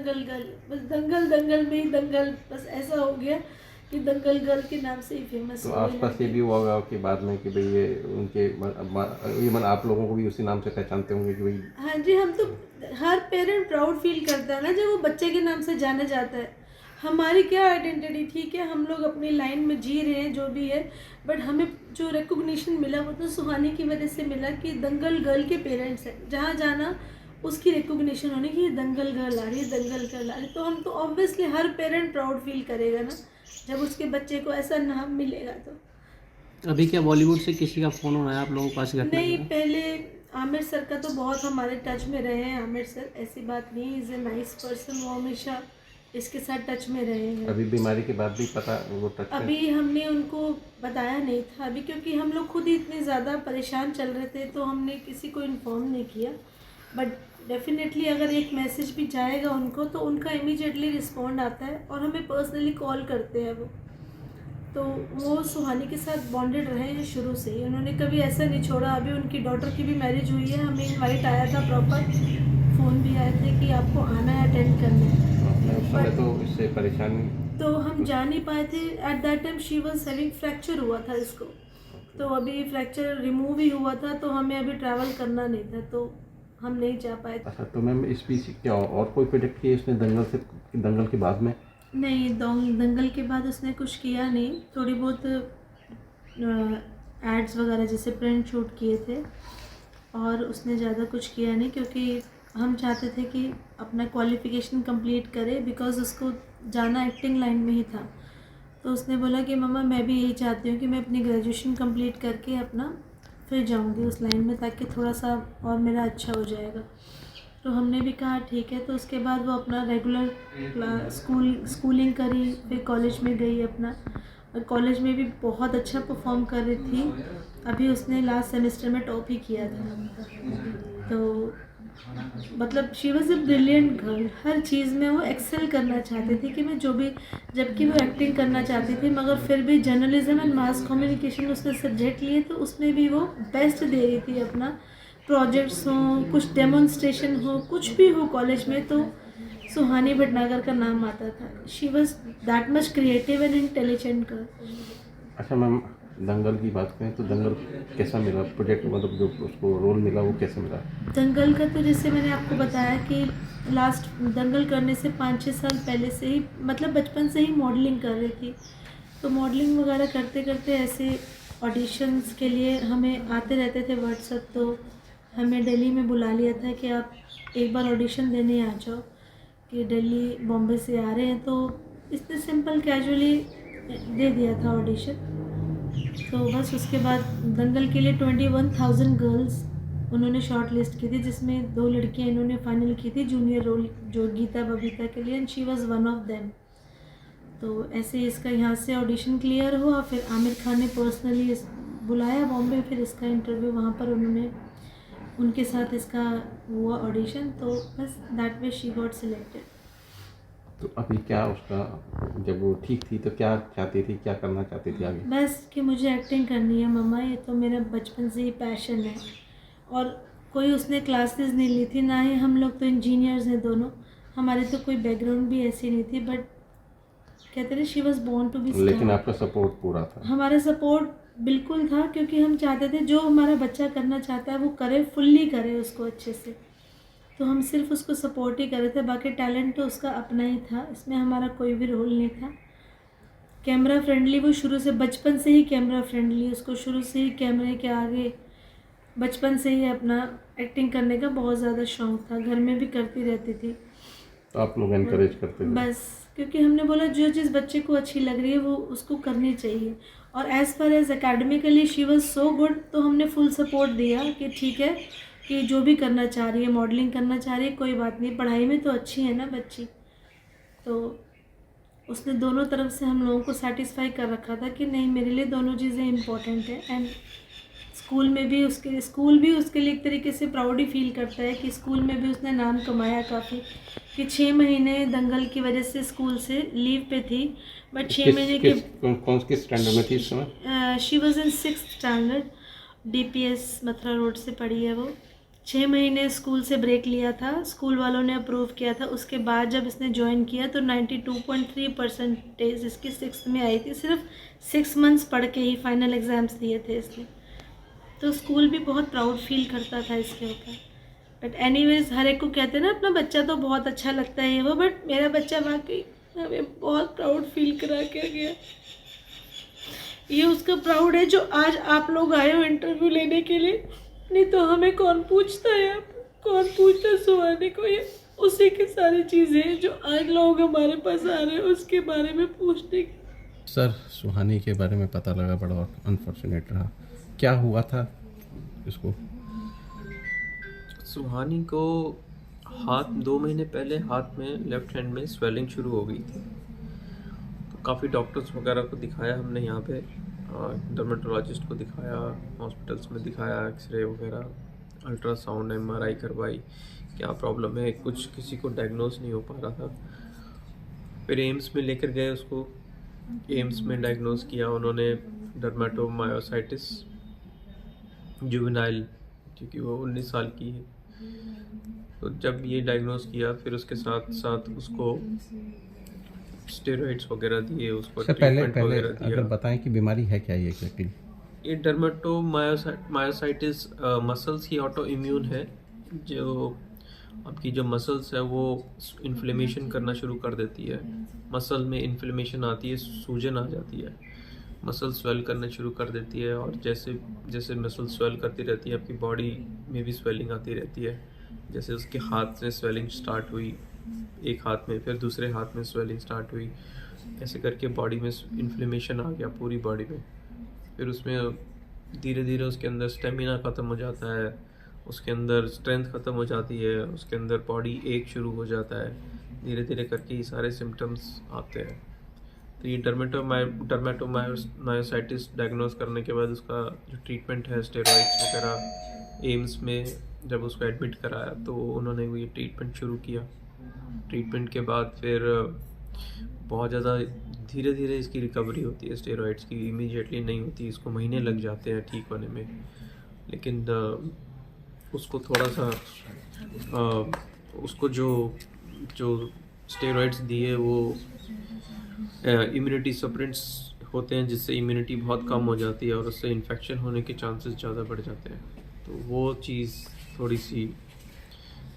दंगल girl, बस दंगल दंगल में ही दंगल, बस ऐसा हो गया कि दंगल गर्ल के नाम से ही फेमस तो हो गई आसपास ये लड़की। भी हुआ होगा कि बाद में कि भाई ये उनके इवन आप लोगों को भी उसी नाम से पहचानते होंगे कि भाई। हाँ जी, हम तो हर पेरेंट प्राउड फील करता है ना जब वो बच्चे के नाम से जाना जाता है। हमारी क्या आइडेंटिटी, ठीक है हम लोग अपनी लाइन में जी रहे हैं जो भी है, बट हमें जो रिकॉग्निशन मिला वो तो सुहानी की वजह से मिला कि दंगल गर्ल के पेरेंट्स हैं, जहाँ जाना उसकी रिकॉग्निशन होनी कि ये दंगल गर्ल आ रही है, दंगल गर्ल आ रही है, तो हम तो ऑब्वियसली हर पेरेंट प्राउड फील करेगा ना जब उसके बच्चे को ऐसा नाम मिलेगा। तो अभी क्या बॉलीवुड से किसी का फ़ोन होना है आप लोगों के पास घटना नहीं, का? पहले आमिर सर का तो बहुत हमारे टच में रहे हैं। आमिर सर ऐसी बात नहीं, इज़ ए नाइस पर्सन, वो हमेशा इसके साथ टच में रहे हैं। अभी बीमारी के बाद भी पता वो टच में? अभी हमने उनको बताया नहीं था अभी, क्योंकि हम लोग खुद ही इतने ज़्यादा परेशान चल रहे थे तो हमने किसी को इन्फॉर्म नहीं किया। बट डेफिनेटली अगर एक मैसेज भी जाएगा उनको तो उनका इमीडिएटली रिस्पॉन्ड आता है और हमें पर्सनली कॉल करते हैं वो। तो वो सुहानी के साथ बॉन्डेड रहे हैं शुरू से ही, उन्होंने कभी ऐसा नहीं छोड़ा। अभी उनकी डॉटर की भी मैरिज हुई है, हमें इनवाइट आया था, प्रॉपर फ़ोन भी आए थे कि आपको आना है, अटेंड करना है। उस समय तो इससे परेशान। तो हम जा नहीं पाए थे at that time. She was having fracture हुआ था इसको, तो अभी फ्रैक्चर रिमूव ही हुआ था, तो हमें अभी ट्रैवल करना नहीं था, तो हम नहीं जा पाए थे। अच्छा, तो मैम इस बीच क्या और कोई प्रोजेक्ट किया इसने दंगल के बाद में? नहीं, दंगल के बाद उसने कुछ किया नहीं, थोड़ी बहुत एड्स वगैरह जैसे प्रिंट शूट किए थे और उसने ज़्यादा कुछ किया नहीं, क्योंकि हम चाहते थे कि अपना क्वालिफ़िकेशन कंप्लीट करे, बिकॉज़ उसको जाना एक्टिंग लाइन में ही था। तो उसने बोला कि मम्मा मैं भी यही चाहती हूँ कि मैं अपनी ग्रेजुएशन कंप्लीट करके अपना फिर जाऊँगी उस लाइन में, ताकि थोड़ा सा और मेरा अच्छा हो जाएगा। तो हमने भी कहा ठीक है। तो उसके बाद वो अपना रेगुलर स्कूलिंग करी, फिर कॉलेज में गई अपना, और कॉलेज में भी बहुत अच्छा परफॉर्म कर रही थी। अभी उसने लास्ट सेमेस्टर में टॉप ही किया था। तो मतलब she was a brilliant girl, हर चीज़ में वो एक्सेल करना चाहती थी कि मैं जो भी, जबकि वो एक्टिंग करना चाहती थी मगर फिर भी जर्नलिज्म एंड मास कम्युनिकेशन उसने सब्जेक्ट लिए, तो उसमें भी वो बेस्ट दे रही थी अपना। प्रोजेक्ट्स हों, कुछ डेमोन्स्ट्रेशन हो, कुछ भी हो कॉलेज में, तो सुहानी भटनागर का नाम आता था। She was that much creative and intelligent girl. अच्छा मैम, दंगल की बात करें तो दंगल कैसा मिला प्रोजेक्ट, मतलब जो उसको रोल मिला वो कैसे मिला? दंगल का तो जैसे मैंने आपको बताया कि लास्ट दंगल करने से 5-6 साल पहले से ही, मतलब बचपन से ही मॉडलिंग कर रही थी। तो मॉडलिंग वगैरह करते करते ऐसे ऑडिशंस के लिए हमें आते रहते थे व्हाट्सएप, तो हमें दिल्ली में बुला लिया था कि आप एक बार ऑडिशन देने आ जाओ, कि दिल्ली बॉम्बे से आ रहे हैं। तो इतने सिंपल कैजुअली दे दिया था ऑडिशन। तो बस उसके बाद दंगल के लिए 21,000 गर्ल्स उन्होंने शॉर्ट लिस्ट की थी, जिसमें 2 लड़कियां इन्होंने फाइनल की थी जूनियर रोल, जो गीता बबीता के लिए, and she was one of them. तो ऐसे इसका यहाँ से ऑडिशन क्लियर हुआ, फिर आमिर खान ने पर्सनली बुलाया बॉम्बे, फिर इसका इंटरव्यू वहाँ पर उन्होंने उनके साथ इसका हुआ ऑडिशन, तो बस that way she got selected. तो अभी क्या उसका, जब वो ठीक थी तो क्या चाहती थी, क्या करना चाहती थी आगे? बस कि मुझे एक्टिंग करनी है मम्मा, ये तो मेरा बचपन से ही पैशन है। और कोई उसने क्लासेस नहीं ली थी, ना ही हम लोग तो इंजीनियर्स हैं दोनों, हमारे तो कोई बैकग्राउंड भी ऐसी नहीं थी। बट कहते हैं she was born to be star. लेकिन आपका सपोर्ट पूरा था? हमारा सपोर्ट बिल्कुल था, क्योंकि हम चाहते थे जो हमारा बच्चा करना चाहता है वो करे, फुल्ली करे उसको अच्छे से। तो हम सिर्फ उसको सपोर्ट ही कर रहे थे, बाकी टैलेंट तो उसका अपना ही था, इसमें हमारा कोई भी रोल नहीं था। कैमरा फ्रेंडली, वो शुरू से बचपन से ही कैमरा फ्रेंडली, उसको शुरू से ही कैमरे के आगे बचपन से ही अपना एक्टिंग करने का बहुत ज़्यादा शौक़ था, घर में भी करती रहती थी। तो आप लोग एनकरेज करते थे? बस क्योंकि हमने बोला जो चीज़ बच्चे को अच्छी लग रही है वो उसको करनी चाहिए। और as far as academically she was so good, तो हमने फुल सपोर्ट दिया कि ठीक है कि जो भी करना चाह रही है, मॉडलिंग करना चाह रही है, कोई बात नहीं, पढ़ाई में तो अच्छी है ना बच्ची। तो उसने दोनों तरफ से हम लोगों को सेटिस्फाई कर रखा था कि नहीं, मेरे लिए दोनों चीज़ें इम्पोर्टेंट है। एंड स्कूल भी उसके लिए एक तरीके से प्राउड ही फील करता है कि स्कूल में भी उसने नाम कमाया काफ़ी, कि 6 महीने दंगल की वजह से स्कूल से लीव पे थी, बट 6 महीने के किस स्टैंडर्ड में थी इस समय? She was in 6th standard, DPS Mathura road से पढ़ी है वो। 6 महीने स्कूल से ब्रेक लिया था, स्कूल वालों ने अप्रूव किया था। उसके बाद जब इसने ज्वाइन किया तो 92.3% इसकी 6th में आई थी। सिर्फ 6 मंथ्स पढ़ के ही फाइनल एग्ज़ाम्स दिए थे इसने। तो स्कूल भी बहुत प्राउड फील करता था इसके ऊपर। बट एनीवेज, हर एक को कहते हैं ना अपना बच्चा तो बहुत अच्छा लगता है ये वो, बट मेरा बच्चा वाकई हमें बहुत प्राउड फील करा के गया। ये उसका प्राउड है जो आज आप लोग आए हो इंटरव्यू लेने के लिए, नहीं तो हमें कौन पूछता है, आप कौन पूछता है सुहानी को। ये उसी की सारी चीज़ें जो आज लोग हमारे पास आ रहे हैं उसके बारे में पूछने की। सर सुहानी के बारे में पता लगा, बड़ा अनफॉर्चुनेट रहा। क्या हुआ था इसको? सुहानी को 2 महीने पहले हाथ में लेफ्ट हैंड में स्वेलिंग शुरू हो गई थी। तो काफ़ी डॉक्टर्स वगैरह को दिखाया हमने, यहाँ पे डर्मेटोलॉजिस्ट को दिखाया, हॉस्पिटल्स में दिखाया, एक्सरे वगैरह, अल्ट्रासाउंड, MRI करवाई, क्या प्रॉब्लम है, कुछ किसी को डायग्नोज नहीं हो पा रहा था। फिर एम्स में लेकर गए उसको, एम्स में डायग्नोज किया उन्होंने डर्मेटोमायोसाइटिस जुवेनाइल, क्योंकि वो 19 साल की है। तो जब ये डायग्नोज किया फिर उसके साथ साथ उसको स्टेरॉइड्स वगैरह दिए, उसको ट्रीटमेंट वगैरह दिया। अगर बताएं कि बीमारी है क्या ये एग्जैक्टली? ये डर्मेटोमायोसाइटिस मसल्स की ऑटो इम्यून है, जो आपकी जो मसल्स है वो इन्फ्लेमेशन करना शुरू कर देती है। मसल में इन्फ्लेमेशन आती है, सूजन आ जाती है, मसल स्वेल करना शुरू कर देती है, और जैसे जैसे मसल स्वेल करती रहती है आपकी बॉडी में भी स्वेलिंग आती रहती है। जैसे उसके हाथ में स्वेलिंग स्टार्ट हुई, एक हाथ में, फिर दूसरे हाथ में स्वेलिंग स्टार्ट हुई, ऐसे करके बॉडी में इन्फ्लेमेशन आ गया पूरी बॉडी में। फिर उसमें धीरे धीरे उसके अंदर स्टेमिना ख़त्म हो जाता है, उसके अंदर स्ट्रेंथ ख़त्म हो जाती है, उसके अंदर बॉडी एक शुरू हो जाता है, धीरे धीरे करके ये सारे सिम्टम्स आते हैं। तो ये डर्मेटोमायोसाइटिस डायग्नोज करने के बाद उसका जो ट्रीटमेंट है, स्टेरॉइड्स वगैरह, एम्स में जब उसको एडमिट कराया तो उन्होंने ये ट्रीटमेंट शुरू किया। ट्रीटमेंट के बाद फिर बहुत ज़्यादा धीरे धीरे इसकी रिकवरी होती है, स्टेरॉइड्स की इमीडिएटली नहीं होती, इसको महीने लग जाते हैं ठीक होने में। लेकिन उसको थोड़ा सा उसको जो स्टेरॉइड्स दिए वो इम्यूनिटी सप्रेंट्स होते हैं, जिससे इम्यूनिटी बहुत कम हो जाती है और उससे इन्फेक्शन होने के चांसेस ज़्यादा बढ़ जाते हैं। तो वो चीज़ थोड़ी सी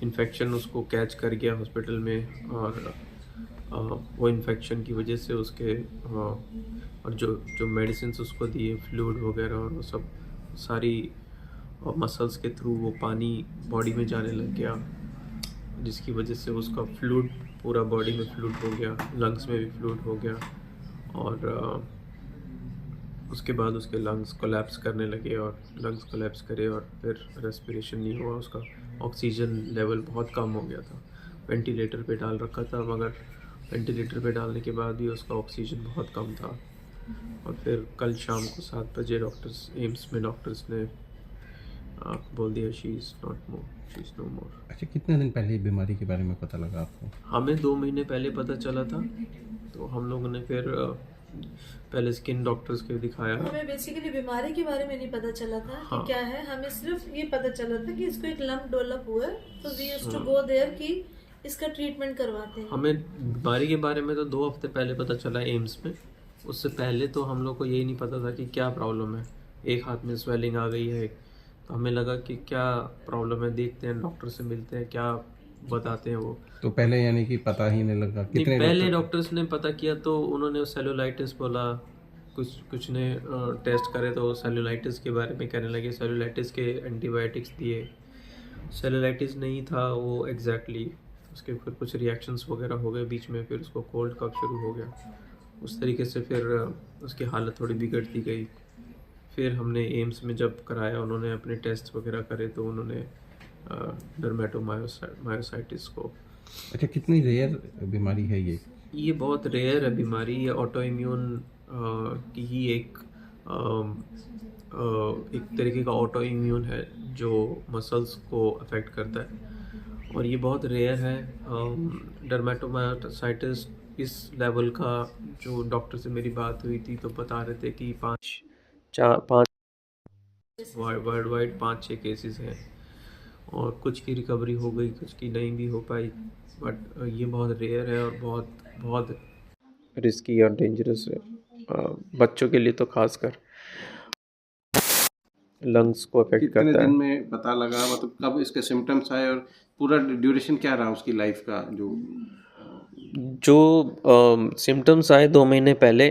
इन्फेक्शन उसको कैच कर गया हॉस्पिटल में, और वो इन्फेक्शन की वजह से उसके और जो मेडिसिन उसको दिए, फ्लूइड वगैरह, और वो सब सारी मसल्स के थ्रू वो पानी बॉडी में जाने लग गया, जिसकी वजह से उसका फ्लूइड पूरा बॉडी में फ्लूइड हो गया, लंग्स में भी फ्लूइड हो गया, और उसके बाद उसके लंग्स कोलैप्स करने लगे, और लंग्स कोलैप्स करे और फिर रेस्पिरेशन नहीं हुआ, उसका ऑक्सीजन लेवल बहुत कम हो गया था। वेंटिलेटर पे डाल रखा था, मगर वेंटिलेटर पे डालने के बाद भी उसका ऑक्सीजन बहुत कम था। और फिर कल शाम को 7 बजे एम्स में डॉक्टर्स ने बोल दिया शी इज़ नो मोर। अच्छा, कितने दिन पहले बीमारी के बारे में पता लगा आपको? हमें 2 महीने पहले पता चला था, तो हम लोगों ने फिर पहले स्किन डॉक्टर्स को दिखाया। हमें बेसिकली बीमारी के बारे में नहीं पता चला था कि क्या है, हमें सिर्फ ये पता चला था कि इसको एक लंप डेवलप हुआ है, तो we used to go there कि इसका ट्रीटमेंट करवाते हैं। हमें बीमारी के बारे में तो 2 हफ्ते पहले पता चला एम्स में। उससे पहले तो हम लोग को यही नहीं पता था कि क्या प्रॉब्लम है। एक हाथ में स्वेलिंग आ गई है, तो हमें लगा कि क्या प्रॉब्लम है, देखते हैं, डॉक्टर से मिलते हैं, क्या बताते हैं वो। तो पहले यानी कि पता ही नहीं लगा? कितने पहले डॉक्टर्स ने पता किया तो उन्होंने सेलुलाइटिस बोला, कुछ ने टेस्ट करे तो सेलुलाइटिस के बारे में कहने लगे, सेलुलाइटिस के एंटीबायोटिक्स दिए। सेलुलाइटिस नहीं था वो एग्जैक्टली, उसके फिर कुछ रिएक्शंस वगैरह हो गए बीच में, फिर उसको कोल्ड कफ शुरू हो गया। उस तरीके से फिर उसकी हालत थोड़ी बिगड़ती गई। फिर हमने एम्स में जब कराया, उन्होंने अपने टेस्ट वगैरह करे तो उन्होंने डर्मेटोमायोसाइटिस को। अच्छा, कितनी रेयर बीमारी है ये? ये बहुत रेयर है बीमारी, ये ऑटो इम्यून की ही एक तरीके का ऑटो इम्यून है जो मसल्स को अफेक्ट करता है, और ये बहुत रेयर है। डर्मेटोमायोसाइटिस इस लेवल का, जो डॉक्टर से मेरी बात हुई थी तो बता रहे थे कि 5 वर्ल्ड वाइड 5-6 केसेस हैं, और कुछ की रिकवरी हो गई, कुछ की नहीं भी हो पाई, बट ये बहुत रेयर है और बहुत बहुत रिस्की और डेंजरस है बच्चों के लिए तो खासकर लंग्स को अफेक्ट कितने करता दिन है। में पता लगा, मतलब कब इसके सिम्टम्स आए और पूरा ड्यूरेशन क्या रहा उसकी लाइफ का? जो सिम्टम्स आए 2 महीने पहले,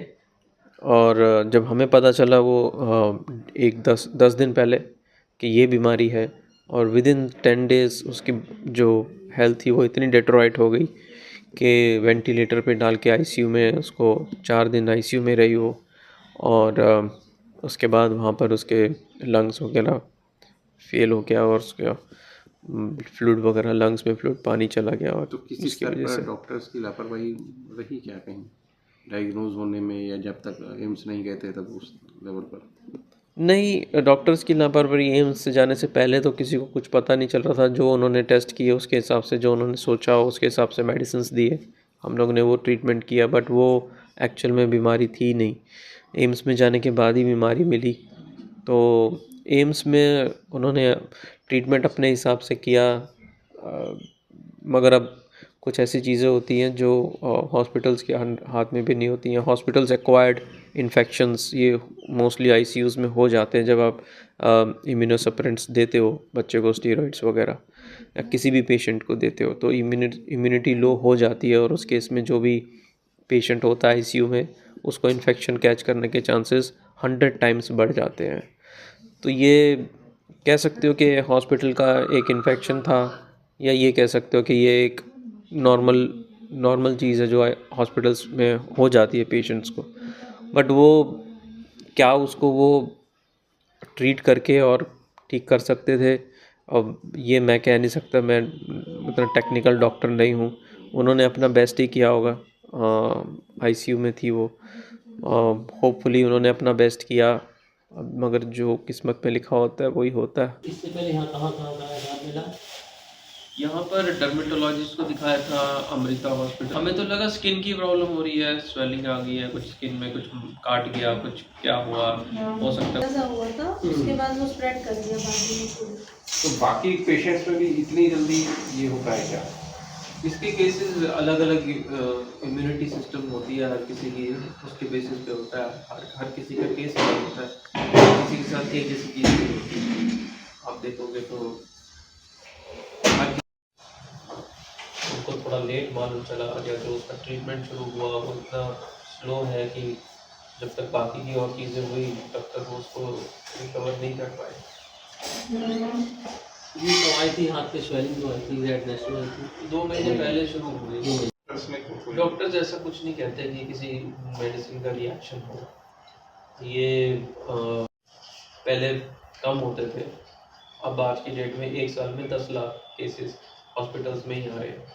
और जब हमें पता चला वो एक 10 दिन पहले कि ये बीमारी है, और विद इन 10 डेज़ उसकी जो हेल्थ थी वो इतनी डेट्रोइट हो गई कि वेंटिलेटर पे डाल के आईसीयू में उसको 4 दिन आईसीयू में रही हो, और उसके बाद वहाँ पर उसके लंग्स वगैरह फेल हो गया और उसका फ्लूइड वगैरह, लंग्स में फ्लूइड पानी चला गया, और तो किसी उसकी स्तर वजह से पर डॉक्टर्स की लापरवाही रही क्या कहीं डायग्नोज होने में, या जब तक एम्स नहीं गए थे तब उस लेवल पर? नहीं, डॉक्टर्स की लापरवाही, एम्स से जाने से पहले तो किसी को कुछ पता नहीं चल रहा था। जो उन्होंने टेस्ट किए उसके हिसाब से, जो उन्होंने सोचा उसके हिसाब से मेडिसिन्स दिए, हम लोग ने वो ट्रीटमेंट किया, बट वो एक्चुअल में बीमारी थी नहीं। एम्स में जाने के बाद ही बीमारी मिली। तो एम्स में उन्होंने ट्रीटमेंट अपने हिसाब से किया, मगर अब कुछ ऐसी चीज़ें होती हैं जो हॉस्पिटल्स के हाथ में भी नहीं होती हैं। हॉस्पिटल्स एक्वायर्ड इन्फेक्शंस ये मोस्टली आईसीयूज़ में हो जाते हैं जब आप इम्यूनोसप्रेंट्स देते हो बच्चे को, स्टीरॉइड्स वगैरह, या किसी भी पेशेंट को देते हो, तो इम्यूनिटी लो हो जाती है, और उस केस में जो भी पेशेंट होता है आईसीयू में, उसको इन्फेक्शन कैच करने के चांसेस 100 टाइम्स बढ़ जाते हैं। तो ये कह सकते हो कि हॉस्पिटल का एक इन्फेक्शन था, या ये कह सकते हो कि ये एक नॉर्मल चीज़ है जो हॉस्पिटल्स में हो जाती है पेशेंट्स को। बट वो क्या उसको वो ट्रीट करके और ठीक कर सकते थे, अब ये मैं कह नहीं सकता, मैं उतना टेक्निकल डॉक्टर नहीं हूँ। उन्होंने अपना बेस्ट ही किया होगा, आईसीयू में थी वो, होपफुली उन्होंने अपना बेस्ट किया, मगर जो किस्मत में लिखा होता है वही होता है। इससे पहले यहाँ कहाँ कहाँ का इलाज मिला? यहाँ पर डर्मेटोलॉजिस्ट को दिखाया था, अमृता हॉस्पिटल। हमें तो लगा स्किन की प्रॉब्लम हो रही है, स्वेलिंग आ गई है, कुछ स्किन में कुछ काट गया, कुछ क्या हुआ हो सकता है। ऐसा हुआ था, उसके बाद वो स्प्रेड कर दिया बाकी में पूरी। तो बाकी पेशेंट्स में भी इतनी जल्दी ये होता है क्या? इसके केसेस अलग अलग इम्यूनिटी सिस्टम होती है हर किसी की, उसके बेसिस पे होता है। हर किसी का केस अलग होता है, किसी के साथ एक जैसी चीज़ नहीं होती। आप देखोगे तो उनको थोड़ा लेट मालूम चला, या जो उसका ट्रीटमेंट शुरू हुआ वो इतना स्लो है कि जब तक बाकी की और चीज़ें हुई तब तक वो उसको रिकवर नहीं कर पाए। ये तो आई थी हाथ पे स्वेलिंग जो आई थी, रेडनेस जो आई थी, 2 महीने पहले शुरू हुई। डॉक्टर डॉक्टर्स ऐसा कुछ नहीं कहते कि किसी मेडिसिन का रिएक्शन हो। ये पहले कम होते थे, अब आज की डेट में 1 साल में 10 लाख केसेस हॉस्पिटल्स में ही आ रहे हैं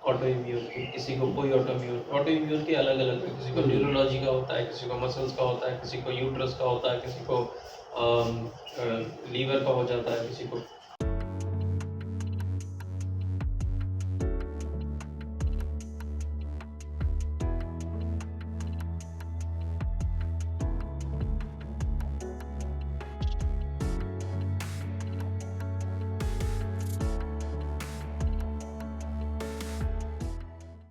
ऑटो इम्यून के। किसी को कोई ऑटो इम्यून के अलग अलग है, किसी को न्यूरोलॉजी का होता है, किसी को मसल्स का होता है, किसी को यूट्रस का होता है, किसी को लीवर का हो जाता है, किसी को